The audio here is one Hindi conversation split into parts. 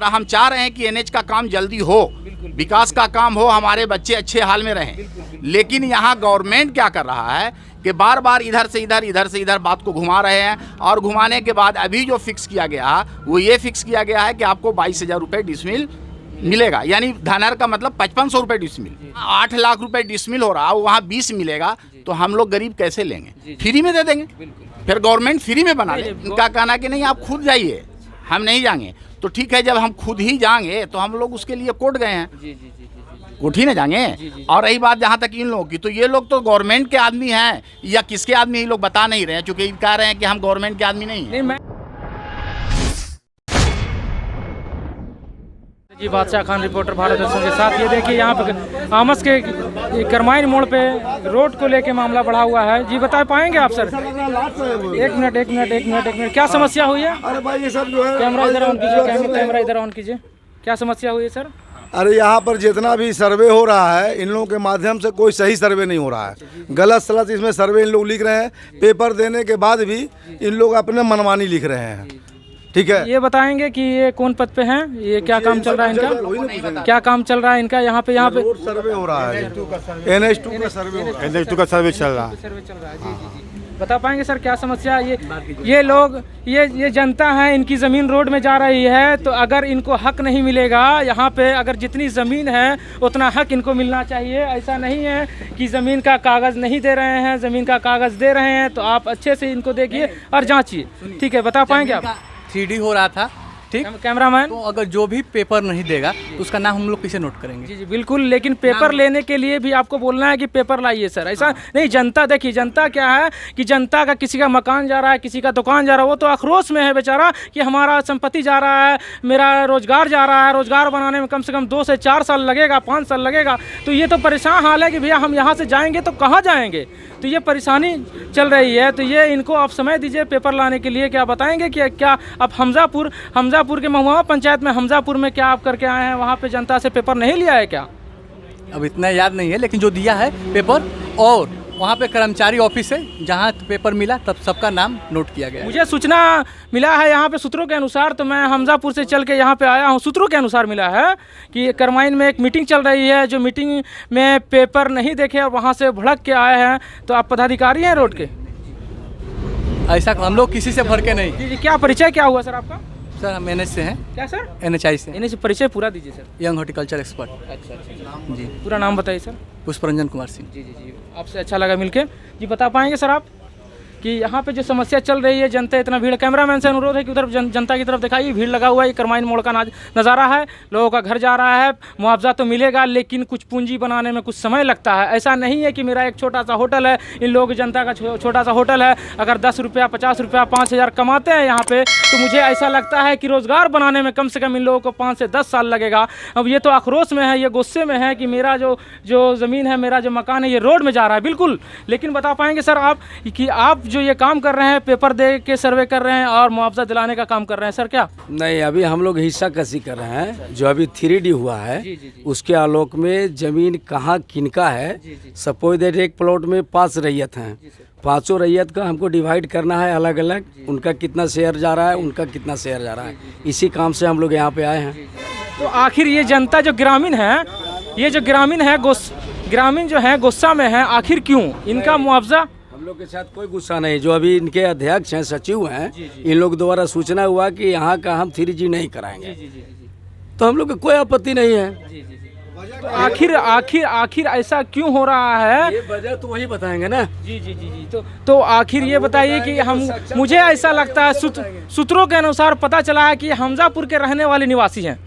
हम चाह रहे हैं कि एनएच का काम जल्दी हो, विकास का काम हो, हमारे बच्चे अच्छे हाल में रहें। लेकिन यहाँ गवर्नमेंट क्या कर रहा है कि बार बार इधर से इधर बात को घुमा रहे हैं। और घुमाने के बाद अभी जो फिक्स किया गया वो ये फिक्स किया गया है कि आपको 22,000 रुपये डिसमिल मिलेगा, यानी धनहर का मतलब 5500 रुपये डिसमिल। 8 लाख रुपए डिसमिल हो रहा है, वहाँ 20 मिलेगा, तो हम लोग गरीब कैसे लेंगे? फ्री में दे देंगे, फिर गवर्नमेंट फ्री में बना ले। उनका कहना कि नहीं आप खुद जाइए, हम नहीं जाएंगे। तो ठीक है, जब हम खुद ही जाएंगे तो हम लोग उसके लिए कोर्ट गए हैं, कोर्ट ही ना जाएंगे। और रही बात जहाँ तक इन लोगों की, तो ये लोग तो गवर्नमेंट के आदमी हैं या किसके आदमी, ये लोग बता नहीं रहे हैं, चूँकि कह रहे हैं कि हम गवर्नमेंट के आदमी नहीं हैं। जी बादशाह खान, रिपोर्टर भारत दर्शन के साथ। ये देखिए यहाँ पे आमस के करमाइन मोड़ पे रोड को लेके मामला बढ़ा हुआ है। जी बता पाएंगे आप सर? एक मिनट, क्या समस्या हुई है? अरे भाई ये सब जो है, कैमरा इधर ऑन कीजिए, कैमरा इधर ऑन कीजिए। क्या समस्या हुई है सर? अरे यहाँ पर जितना भी सर्वे हो रहा है, इन लोगों के माध्यम से कोई सही सर्वे नहीं हो रहा है। गलत सलत इसमें सर्वे इन लोग लिख रहे हैं। पेपर देने के बाद भी इन लोग अपने मनमानी लिख रहे हैं। ठीक है, ये बताएंगे कि ये कौन पद पे हैं, ये क्या काम चल रहा है इनका, क्या काम चल रहा है इनका? यहाँ पे रोड सर्वे हो रहा है, NH2 का सर्वे हो रहा है, NH2 का सर्वे चल रहा है। जी। बता पाएंगे सर क्या समस्या? ये लोग ये जनता है, इनकी ज़मीन रोड में जा रही है, तो अगर इनको हक नहीं मिलेगा यहाँ पे, अगर जितनी ज़मीन है उतना हक इनको मिलना चाहिए। ऐसा नहीं है कि ज़मीन का कागज़ नहीं दे रहे हैं, ज़मीन का कागज़ दे रहे हैं, तो आप अच्छे से इनको देखिए और जांचिए। ठीक है, बता पाएंगे आप? 3D हो रहा था, ठीक। कैमरामैन, तो अगर जो भी पेपर नहीं देगा तो उसका नाम हम लोग कैसे नोट करेंगे? जी बिल्कुल, लेकिन पेपर लेने के लिए भी आपको बोलना है कि पेपर लाइए सर। ऐसा नहीं, जनता देखिए, जनता क्या है कि जनता का किसी का मकान जा रहा है, किसी का दुकान जा रहा है, वो तो आक्रोश में है बेचारा कि हमारा संपत्ति जा रहा है, मेरा रोजगार जा रहा है, रोजगार बनाने में कम से कम 2 से 4 साल लगेगा, 5 साल लगेगा। तो ये तो परेशान हाल है कि भैया हम यहाँ से जाएंगे तो कहाँ जाएंगे? तो ये परेशानी चल रही है। तो ये इनको आप समय दीजिए पेपर लाने के लिए। क्या बताएंगे कि क्या आप हमजापुर के महुआ पंचायत में, हमजापुर में क्या आप करके आए हैं? वहाँ पे जनता से पेपर नहीं लिया है क्या? अब इतना याद नहीं है, लेकिन जो दिया है पेपर, और वहाँ पे कर्मचारी ऑफिस है जहाँ पेपर मिला तब सबका नाम नोट किया गया। मुझे सूचना मिला है यहाँ पे सूत्रों के अनुसार, तो मैं हमजापुर से चल के यहाँ पे आया हूँ। सूत्रों के अनुसार मिला है कि करमाइन में एक मीटिंग चल रही है, जो मीटिंग में पेपर नहीं देखे और वहाँ से भड़क के आए हैं। तो आप पदाधिकारी हैं रोड के? ऐसा हम लोग किसी से भर के नहीं। जी, क्या परिचय क्या हुआ सर आपका? सर हम NH से हैं। क्या सर? NHI से। NH परिचय पूरा दीजिए सर। Young horticulture expert. अच्छा जी। पूरा नाम बताइए सर। पुष्परंजन कुमार सिंह। जी, आपसे अच्छा लगा मिलके। जी बता पाएंगे सर आप कि यहाँ पे जो समस्या चल रही है, जनता इतना भीड़, कैमरामैन से अनुरोध है कि उधर जनता की तरफ दिखाइए, भीड़ लगा हुआ है। ये करमाइन मोड़ का नज़ारा है, लोगों का घर जा रहा है, मुआवजा तो मिलेगा लेकिन कुछ पूंजी बनाने में कुछ समय लगता है। ऐसा नहीं है कि मेरा एक छोटा सा होटल है, इन लोग जनता का छोटा सा होटल है, अगर 10 रुपया 50 रुपया 5,000 कमाते हैं यहाँ पे, तो मुझे ऐसा लगता है कि रोज़गार बनाने में कम से कम इन लोगों को 5 से 10 साल लगेगा। अब ये तो आक्रोश में है, ये गुस्से में है कि मेरा जो ज़मीन है, मेरा जो मकान है, ये रोड में जा रहा है। बिल्कुल, लेकिन बता पाएंगे सर आप कि आप जो ये काम कर रहे हैं, पेपर दे के सर्वे कर रहे हैं और मुआवजा दिलाने का काम कर रहे हैं सर, क्या? नहीं, अभी हम लोग हिस्सा कसी कर रहे हैं। जो अभी 3D हुआ है, उसके आलोक में जमीन कहाँ किनका है। सपोज दैट एक प्लॉट में 5 रैयत हैं, 5 रैयत का हमको डिवाइड करना है अलग अलग, उनका कितना शेयर जा रहा है, उनका कितना शेयर जा रहा है। इसी काम से हम लोग यहाँ पे आए हैं। तो आखिर ये जनता जो ग्रामीण है, ये जो ग्रामीण है, ग्रामीण जो है गुस्सा में है, आखिर क्यों? इनका मुआवजा हम लोग के साथ कोई गुस्सा नहीं। जो अभी इनके अध्यक्ष हैं, सचिव हैं, इन लोग द्वारा सूचना हुआ कि यहाँ का हम 3G नहीं कराएंगे, तो हम लोग को कोई आपत्ति नहीं है। तो आखिर ऐसा क्यों हो रहा है? ये वजह तो वही बताएंगे ना। जी। तो आखिर ये बताइए कि मुझे ऐसा लगता है, सूत्रों के अनुसार पता चला है कि हमजापुर के रहने वाले निवासी हैं,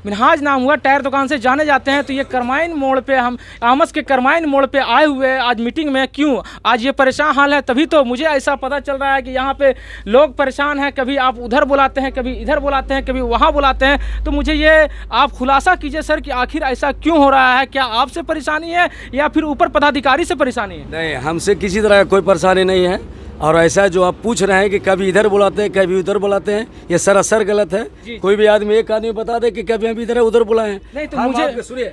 मिनहाज नाम हुआ, टायर दुकान से जाने जाते हैं। तो ये करमाइन मोड़ पे, हम आमस के करमाइन मोड़ पे आए हुए आज मीटिंग में, क्यों आज ये परेशान हाल है? तभी तो मुझे ऐसा पता चल रहा है कि यहाँ पे लोग परेशान हैं, कभी आप उधर बुलाते हैं, कभी इधर बुलाते हैं, कभी वहाँ बुलाते हैं। तो मुझे ये आप खुलासा कीजिए सर कि आखिर ऐसा क्यों हो रहा है? क्या आपसे परेशानी है या फिर ऊपर पदाधिकारी से परेशानी है? नहीं, हमसे किसी तरह का कोई परेशानी नहीं है। और ऐसा जो आप पूछ रहे हैं कि कभी इधर बुलाते हैं कभी उधर बुलाते हैं, ये सरासर गलत है। कोई भी आदमी एक आदमी बता दे कि कभी हम इधर उधर बुलाए हैं। नहीं तो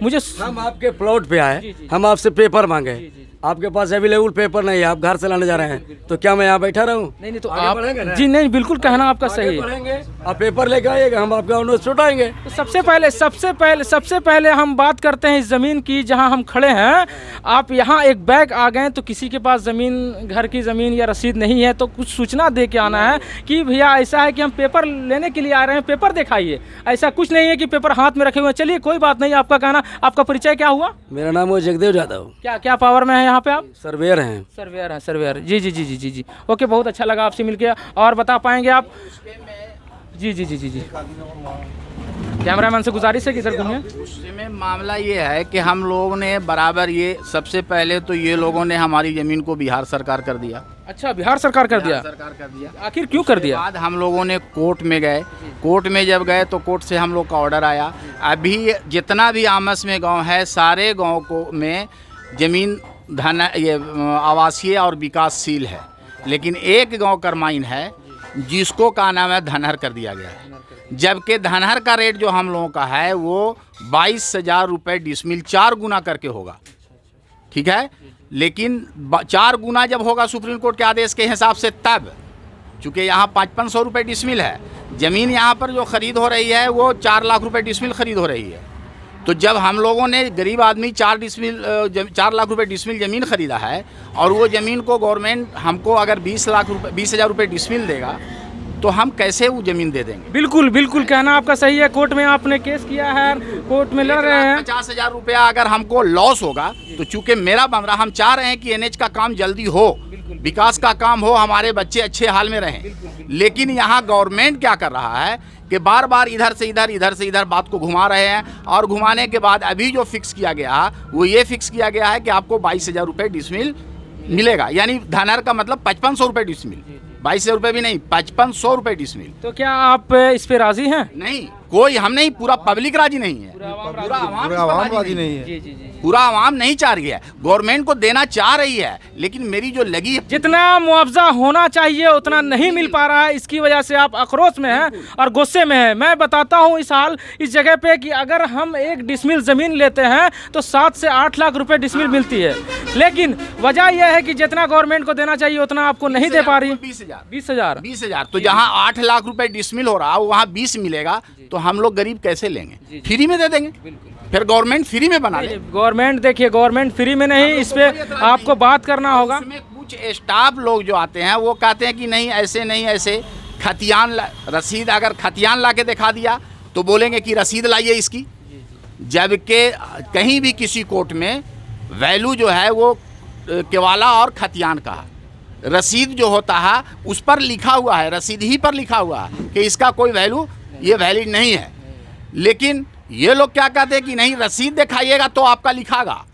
मुझे हम आपके प्लॉट पे आए, हम आपसे पेपर मांगे, आपके पास अवेलेबल पेपर नहीं है, आप घर से लाने जा रहे हैं, तो क्या मैं यहाँ बैठा रहूँ? नहीं तो आप जी नहीं, बिल्कुल कहना आपका सही है। आप पेपर लेकर आइएगा, हम आपका नोटिस उठाएंगे। तो सबसे पहले हम बात करते हैं इस ज़मीन की जहां हम खड़े हैं। आप यहां एक बैग आ गए तो किसी के पास ज़मीन, घर की ज़मीन या रसीद नहीं है तो कुछ सूचना दे के आना है कि भैया ऐसा है कि हम पेपर लेने के लिए आ रहे हैं, पेपर दिखाइए। ऐसा कुछ नहीं है कि पेपर हाथ में रखे हुए हैं। चलिए कोई बात नहीं, आपका कहना, आपका परिचय क्या हुआ? मेरा नाम है जगदेव यादव। क्या पावर में है यहाँ पे आप? सर्वेयर हैं। सर्वेयर जी। ओके, बहुत अच्छा लगा आपसे मिलके। और बता पाएंगे आप? जी। कैमरामैन से गुजारिश है कि इधर घूमिए। उसमें मामला ये है कि हम लोगों ने बराबर, ये सबसे पहले तो ये लोगों ने हमारी ज़मीन को बिहार सरकार कर दिया। अच्छा, बिहार सरकार कर दिया? आखिर क्यों कर दिया? बाद हम लोगों ने कोर्ट में गए, कोर्ट में जब गए तो कोर्ट से हम लोग का ऑर्डर आया। अभी जितना भी आमस में गांव है, सारे गांव को में ज़मीन ये आवासीय और विकासशील है, लेकिन एक गांव करमाइन है जिसको का नाम है धनहर कर दिया गया है। जबकि धनहर का रेट जो हम लोगों का है वो 22,000 रुपये डिसमिल 4 गुना करके होगा, ठीक है। लेकिन 4 गुना जब होगा सुप्रीम कोर्ट के आदेश के हिसाब से, तब चूँकि यहाँ 500-500 रुपये डिसमिल है, ज़मीन यहाँ पर जो ख़रीद हो रही है वो 4 लाख रुपये डिसमिल ख़रीद हो रही है। तो जब हम लोगों ने, गरीब आदमी 4 लाख रुपए डिसमिल ज़मीन ख़रीदा है और वो ज़मीन को गवर्नमेंट हमको अगर 20,000 रुपये डिसमिल देगा तो हम कैसे वो ज़मीन दे देंगे? बिल्कुल कहना आपका सही है। कोर्ट में आपने केस किया है, कोर्ट में लड़ रहे हैं। 50,000 रुपया अगर हमको लॉस होगा तो चूँकि मेरा बन रहा, हम चाह रहे हैं कि NH का काम जल्दी हो, विकास का काम हो, हमारे बच्चे अच्छे हाल में रहें। लेकिन यहाँ गवर्नमेंट क्या कर रहा है कि बार बार इधर से इधर बात को घुमा रहे हैं। और घुमाने के बाद अभी जो फिक्स किया गया वो ये फिक्स किया गया है कि आपको 22,000 रुपये डिसमिल मिलेगा, यानी धनहर का मतलब 5500 रुपये डिसमिल, 22,000 रुपये भी नहीं, 5500 रुपये डिसमिल। तो क्या आप इस पे राजी हैं? नहीं, कोई हम नहीं, पूरा पब्लिक राजी नहीं है, पूरा आवाम राजी नहीं है, पूरा आवाम नहीं चाह रही है। गवर्नमेंट को देना चाह रही है, लेकिन मेरी जो लगी है, जितना मुआवजा होना चाहिए उतना नहीं मिल पा रहा है। इसकी वजह से आप आक्रोश में हैं और गुस्से में हैं। मैं बताता हूं इस हाल इस जगह पे कि अगर हम 1 डिसमिल ज़मीन लेते हैं तो 7 से 8 लाख रुपए डिसमिल मिलती है, लेकिन वजह यह है कि जितना गवर्नमेंट को देना चाहिए उतना आपको नहीं दे पा रही। 20,000 तो जहाँ 8 लाख रुपए डिसमिल हो रहा है वहाँ 20 मिलेगा, तो हम लोग गरीब कैसे लेंगे? फ्री में दे देंगे, फिर गवर्नमेंट फ्री में बना ले। गवर्नमेंट देखिए, गवर्नमेंट फ्री में नहीं, इस पे आपको बात करना होगा। उसमें कुछ स्टाफ लोग जो आते हैं वो कहते हैं कि नहीं ऐसे खतियान रसीद, अगर खतियान ला के दिखा दिया तो बोलेंगे कि रसीद लाइए इसकी, जबकि कहीं भी किसी कोर्ट में वैल्यू जो है वो केवाला और खतियान का, रसीद जो होता है उस पर लिखा हुआ है, रसीद ही पर लिखा हुआ है कि इसका कोई वैल्यू, ये वैलिड नहीं है। लेकिन ये लोग क्या कहते हैं कि नहीं, रसीद दिखाइएगा तो आपका लिखागा,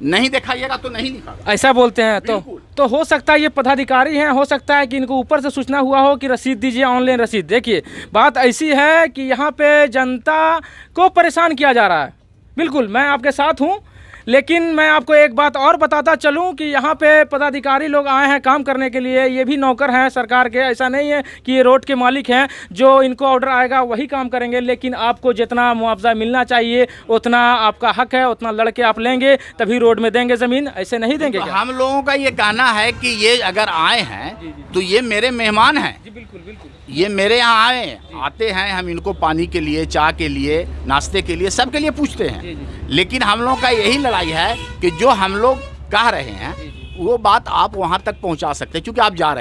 नहीं दिखाइएगा तो नहीं लिखागा, ऐसा बोलते हैं। तो हो सकता है ये पदाधिकारी हैं, हो सकता है कि इनको ऊपर से सूचना हुआ हो कि रसीद दीजिए, ऑनलाइन रसीद। देखिए बात ऐसी है कि यहाँ पे जनता को परेशान किया जा रहा है। बिल्कुल मैं आपके साथ हूँ, लेकिन मैं आपको एक बात और बताता चलूं कि यहाँ पे पदाधिकारी लोग आए हैं काम करने के लिए, ये भी नौकर हैं सरकार के। ऐसा नहीं है कि ये रोड के मालिक हैं, जो इनको ऑर्डर आएगा वही काम करेंगे। लेकिन आपको जितना मुआवजा मिलना चाहिए उतना आपका हक है, उतना लड़के आप लेंगे तभी रोड में देंगे ज़मीन, ऐसे नहीं देंगे। तो हम लोगों का ये कहना है कि ये अगर आए हैं तो ये मेरे मेहमान हैं। बिल्कुल ये मेरे यहाँ आते हैं, हम इनको पानी के लिए, चाय के लिए, नाश्ते के लिए, सब के लिए पूछते हैं। लेकिन हम लोगों का यही लड़ाई है कि जो हम लोग कह रहे हैं वो बात आप वहाँ तक पहुँचा सकते हैं, क्योंकि आप जा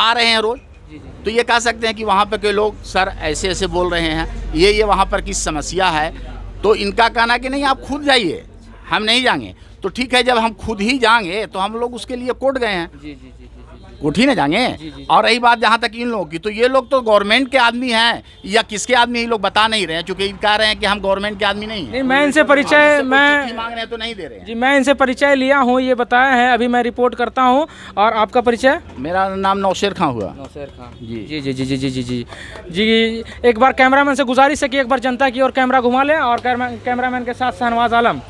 रहे हैं रोज़, तो ये कह सकते हैं कि वहाँ पर के लोग सर ऐसे बोल रहे हैं, ये वहाँ पर किस समस्या है। तो इनका कहना कि नहीं आप खुद जाइए, हम नहीं जाएंगे। तो ठीक है, जब हम खुद ही जाएंगे तो हम लोग उसके लिए कोर्ट गए हैं, कोर्ट ही ना जाएंगे। और रही बात जहाँ तक इन लोगों की, तो ये लोग तो गवर्नमेंट के आदमी हैं या किसके आदमी, ये लोग बता नहीं रहे हैं, चूँकि कह रहे हैं कि हम गवर्नमेंट के आदमी नहीं हैं। मैं इनसे परिचय मांग रहे हैं तो नहीं दे रहे हैं। जी मैं इनसे परिचय लिया हूँ, ये बताया है, अभी मैं रिपोर्ट करता हूँ। और आपका परिचय? मेरा नाम नौशेर खां हुआ। नौशेर खां जी। एक बार कैमरामैन से गुजारिश है कि एक बार जनता की ओर कैमरा घुमा लें, और कैमरामैन के साथ शहनवाज आलम।